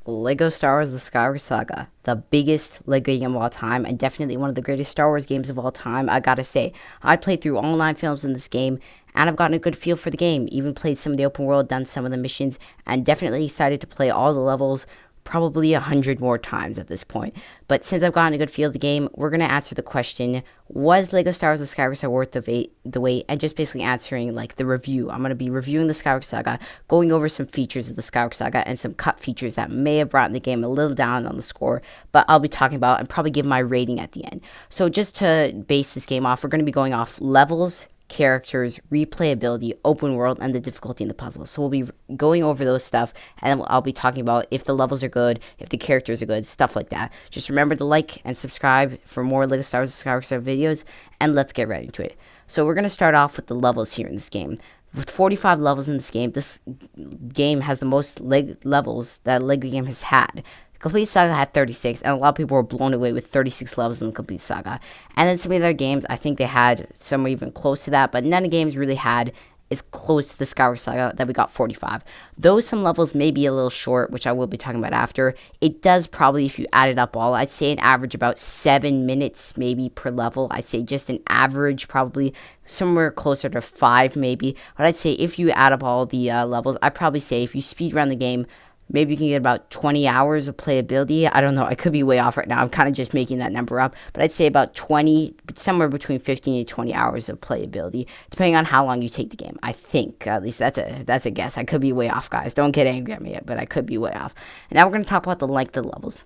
Lego Star Wars The Skywalker Saga, the biggest Lego game of all time, and definitely one of the greatest Star Wars games of all time. I gotta say, I played through all 9 films in this game, and I've gotten a good feel for the game. Even played some of the open world, done some of the missions, and definitely excited to play all the levels, probably 100 more times at this point. But since I've gotten a good feel of the game, we're going to answer the question, was Lego Star Wars The Skywalker Saga worth the wait? And just basically answering like the review. I'm going to be reviewing the Skywalker Saga, going over some features of the Skywalker Saga and some cut features that may have brought the game a little down on the score, but I'll be talking about and probably give my rating at the end. So just to base this game off, we're going to be going off levels, characters, replayability, open world, and the difficulty in the puzzle. So we'll be going over those stuff, and I'll be talking about if the levels are good, if the characters are good, stuff like that. Just remember to like and subscribe for more Lego Star Wars Skywalker Saga videos, and let's get right into it. So we're going to start off with the levels here in this game. With 45 levels in this game has the most levels that a Lego game has had. Complete Saga had 36, and a lot of people were blown away with 36 levels in the Complete Saga. And then some of the other games, I think they had some even close to that, but none of the games really had as close to the Skywalker Saga that we got 45. Though some levels may be a little short, which I will be talking about after, it does probably, if you add it up all, I'd say an average about 7 minutes maybe per level. I'd say just an average, probably somewhere closer to 5 maybe. But I'd say if you add up all the levels, I'd probably say if you speed run the game, maybe you can get about 20 hours of playability. I don't know. I could be way off right now. I'm kind of just making that number up. But I'd say about 20, somewhere between 15 to 20 hours of playability, depending on how long you take the game. I think, at least that's a guess. I could be way off, guys. Don't get angry at me yet, but I could be way off. And now we're going to talk about the length of the levels.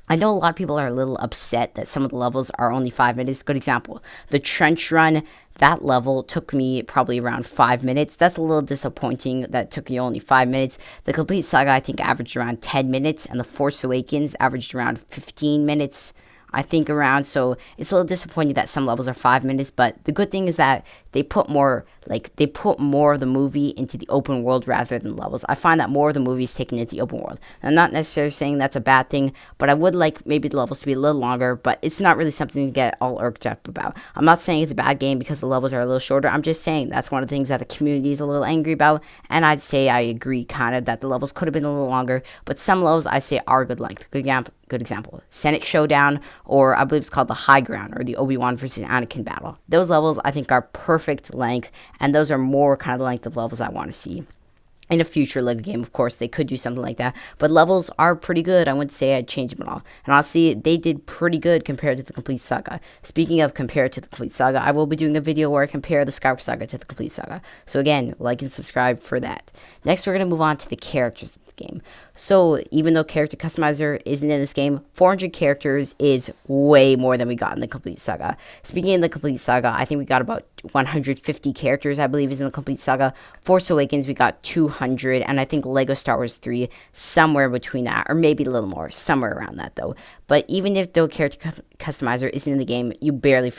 I know a lot of people are a little upset that some of the levels are only 5 minutes. Good example, the trench run, that level took me probably around 5 minutes. That's a little disappointing that it took me only 5 minutes. The Complete Saga, I think, averaged around 10 minutes, and The Force Awakens averaged around 15 minutes, I think, around. So it's a little disappointing that some levels are 5 minutes, but the good thing is that they put more of the movie into the open world rather than levels. I find that more of the movie is taken into the open world. I'm not necessarily saying that's a bad thing, but I would like maybe the levels to be a little longer, but it's not really something to get all irked up about. I'm not saying it's a bad game because the levels are a little shorter. I'm just saying that's one of the things that the community is a little angry about, and I'd say I agree kind of that the levels could have been a little longer, but some levels I say are good length. Good example, Senate Showdown, or I believe it's called the High Ground, or the Obi-Wan versus Anakin battle. Those levels I think are perfect length, and those are more kind of the length of levels I want to see. In a future Lego game, of course, they could do something like that, but levels are pretty good. I wouldn't say I'd change them at all. And honestly, they did pretty good compared to the Complete Saga. Speaking of compared to the Complete Saga, I will be doing a video where I compare the Skywalker Saga to the Complete Saga. So again, like and subscribe for that. Next, we're going to move on to the characters of the game. So even though character customizer isn't in this game, 400 characters is way more than we got in the Complete Saga. Speaking of the Complete Saga, I think we got about 150 characters, I believe, is in the Complete Saga. Force Awakens, we got 200, and I think Lego Star Wars 3, somewhere between that, or maybe a little more, somewhere around that, though. But even if the character customizer isn't in the game, you barely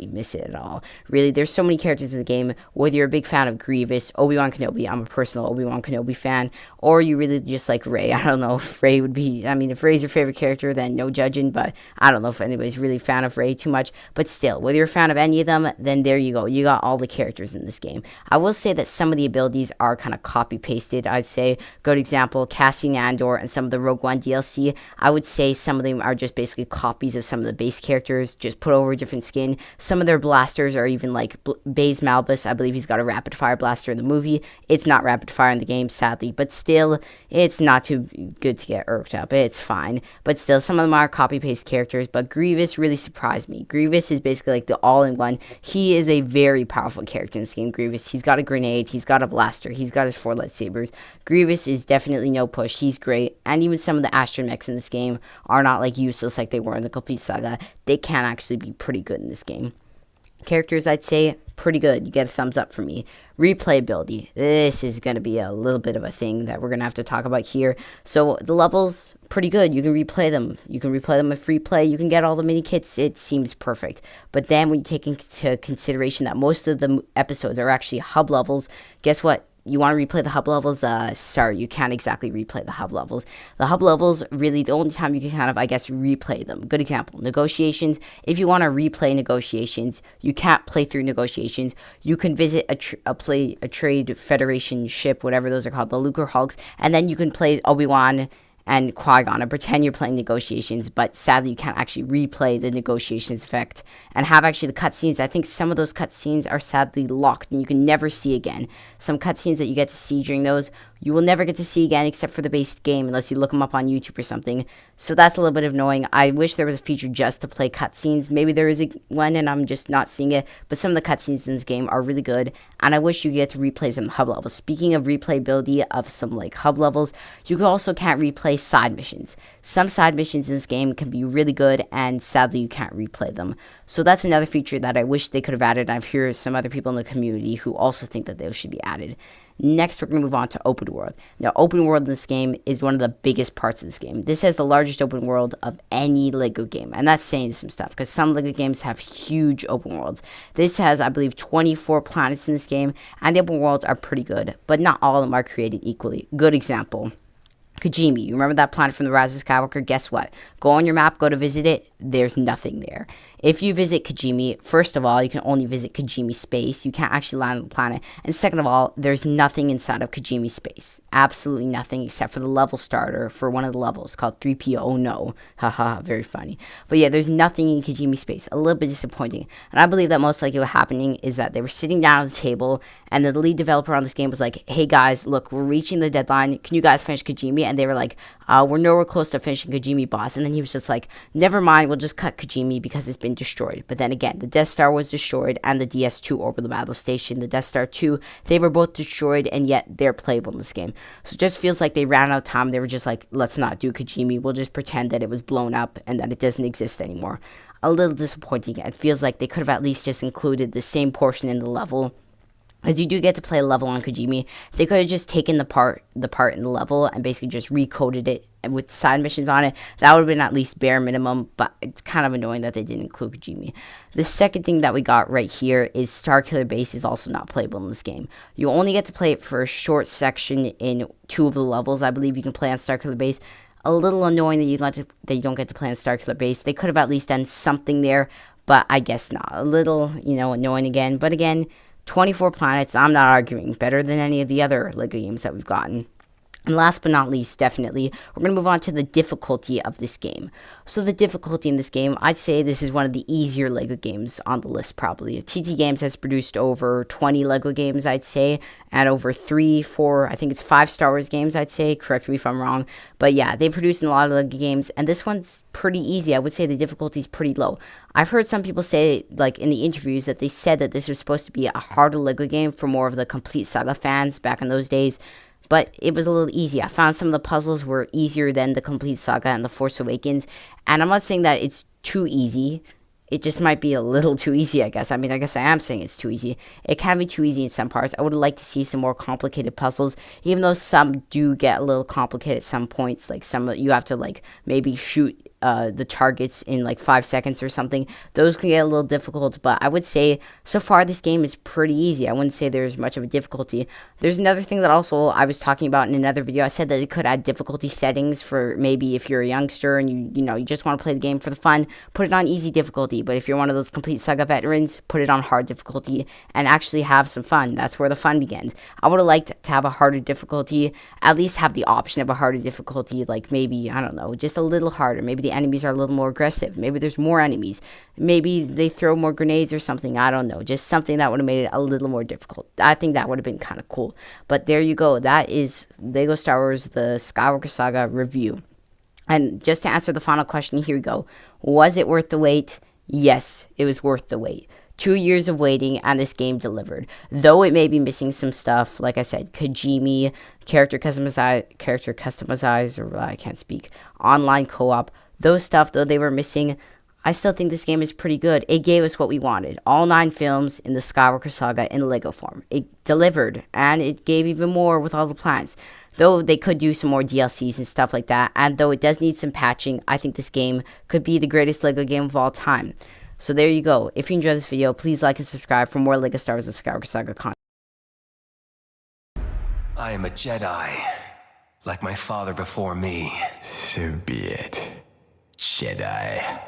miss it at all. Really, there's so many characters in the game, whether you're a big fan of Grievous, Obi-Wan Kenobi, I'm a personal Obi-Wan Kenobi fan, or you really just like Rey. I don't know if Rey would be, I mean, if Rey's your favorite character, then no judging, but I don't know if anybody's really a fan of Rey too much. But still, whether you're a fan of any of them, then there you go. You got all the characters in this game. I will say that some of the abilities are kind of copy-pasted. I'd say, good example, Cassian Andor and some of the Rogue One DLC. I would say some of them are just basically copies of some of the base characters, just put over a different skin. Some of their blasters are even like Baze Malbus. I believe he's got a rapid-fire blaster in the movie. It's not rapid-fire in the game, sadly, but still, it's not too good to get irked up. It's fine. But still, some of them are copy-paste characters, but Grievous really surprised me. Grievous is basically like the all-in-one. He is a very powerful character in this game, Grievous. He's got a grenade, he's got a blaster, he's got his 4 lightsabers. Grievous is definitely no push. He's great. And even some of the astromechs in this game are not like useless like they were in the Complete Saga. They can actually be pretty good in this game. Characters, I'd say, pretty good. You get a thumbs up from me. Replayability. This is going to be a little bit of a thing that we're going to have to talk about here. So the levels, pretty good. You can replay them. You can replay them with free play. You can get all the mini kits. It seems perfect. But then when you take into consideration that most of the episodes are actually hub levels, guess what? You want to replay the hub levels? Sorry, you can't exactly replay the hub levels. The hub levels, really, the only time you can kind of, I guess, replay them. Good example, negotiations. If you want to replay negotiations, you can't play through negotiations. You can visit a trade federation ship, whatever those are called, the Lucre Hulks, and then you can play Obi-Wan and Qui-Gon and pretend you're playing negotiations, but sadly you can't actually replay the negotiations effect and have actually the cutscenes. I think some of those cutscenes are sadly locked and you can never see again. Some cutscenes that you get to see during those, you will never get to see again except for the base game unless you look them up on YouTube or something. So that's a little bit annoying. I wish there was a feature just to play cutscenes. Maybe there is one and I'm just not seeing it, but some of the cutscenes in this game are really good, and I wish you get to replay some hub levels. Speaking of replayability of some like hub levels, you also can't replay side missions. Some side missions in this game can be really good, and sadly you can't replay them. So that's another feature that I wish they could have added. I've heard some other people in the community who also think that those should be added. Next, we're going to move on to open world. Now, open world in this game is one of the biggest parts of this game. This has the largest open world of any LEGO game, and that's saying some stuff, because some LEGO games have huge open worlds. This has, I believe, 24 planets in this game, and the open worlds are pretty good, but not all of them are created equally. Good example, Kijimi. You remember that planet from the Rise of Skywalker? Guess what? Go on your map, go to visit it, there's nothing there. If you visit Kijimi, first of all, you can only visit Kijimi space. You can't actually land on the planet. And second of all, there's nothing inside of Kijimi space. Absolutely nothing except for the level starter for one of the levels called 3PO. Oh no. Haha, very funny. But yeah, there's nothing in Kijimi space. A little bit disappointing. And I believe that most likely what happening is that they were sitting down at the table and the lead developer on this game was like, hey guys, look, we're reaching the deadline. Can you guys finish Kijimi? And they were like, we're nowhere close to finishing Kijimi, boss. And then he was just like, never mind, we'll just cut Kijimi because it's been destroyed. But then again, the Death Star was destroyed and the DS2 Orbital Battle Station, the Death Star 2, they were both destroyed, and yet they're playable in this game. So it just feels like they ran out of time. They were just like, let's not do Kijimi. We'll just pretend that it was blown up and that it doesn't exist anymore. A little disappointing. It feels like they could have at least just included the same portion in the level. As you do get to play a level on Kijimi, they could have just taken the part in the level and basically just recoded it with side missions on it. That would have been at least bare minimum, but it's kind of annoying that they didn't include Kijimi. The second thing that we got right here is Starkiller Base is also not playable in this game. You only get to play it for a short section in 2 of the levels. I believe you can play on Starkiller Base. A little annoying that you don't get to play on Starkiller Base. They could have at least done something there, but I guess not. A little, annoying again. But again, 24 planets, I'm not arguing. Better than any of the other LEGO games that we've gotten. And last but not least, definitely, we're going to move on to the difficulty of this game. So the difficulty in this game, I'd say this is one of the easier LEGO games on the list probably. TT Games has produced over 20 LEGO games, I'd say, and over 3, 4, I think it's 5 Star Wars games, I'd say. Correct me if I'm wrong. But yeah, they produced a lot of LEGO games, and this one's pretty easy. I would say the difficulty is pretty low. I've heard some people say, like in the interviews, that they said that this was supposed to be a harder LEGO game for more of the Complete Saga fans back in those days. But it was a little easy. I found some of the puzzles were easier than the Complete Saga and the Force Awakens. And I'm not saying that it's too easy. It just might be a little too easy, I guess. I mean, I guess I am saying it's too easy. It can be too easy in some parts. I would like to see some more complicated puzzles, even though some do get a little complicated at some points. Like some, you have to like maybe shoot the targets in like 5 seconds or something. Those can get a little difficult, but I would say so far this game is pretty easy. I wouldn't say there's much of a difficulty. There's another thing that also I was talking about in another video. I said that it could add difficulty settings for maybe if you're a youngster and you just want to play the game for the fun, put it on easy difficulty. But if you're one of those Complete Saga veterans, put it on hard difficulty and actually have some fun. That's where the fun begins. I would have liked to have a harder difficulty, at least have the option of a harder difficulty, like maybe, I don't know, just a little harder. Maybe the enemies are a little more aggressive. Maybe there's more enemies. Maybe they throw more grenades or something. I don't know. Just something that would have made it a little more difficult. I think that would have been kind of cool. But there you go. That is LEGO Star Wars, the Skywalker Saga review. And just to answer the final question, here we go. Was it worth the wait? Yes, it was worth the wait. 2 years of waiting, and this game delivered. Though it may be missing some stuff, like I said, Kijimi, character customize, or I can't speak, online co-op, those stuff, though they were missing, I still think this game is pretty good. It gave us what we wanted. All 9 films in the Skywalker Saga in LEGO form. It delivered, and it gave even more with all the plans. Though they could do some more DLCs and stuff like that, and though it does need some patching, I think this game could be the greatest LEGO game of all time. So there you go. If you enjoyed this video, please like and subscribe for more LEGO Star Wars and Skywalker Saga content. I am a Jedi, like my father before me. So be it, Jedi.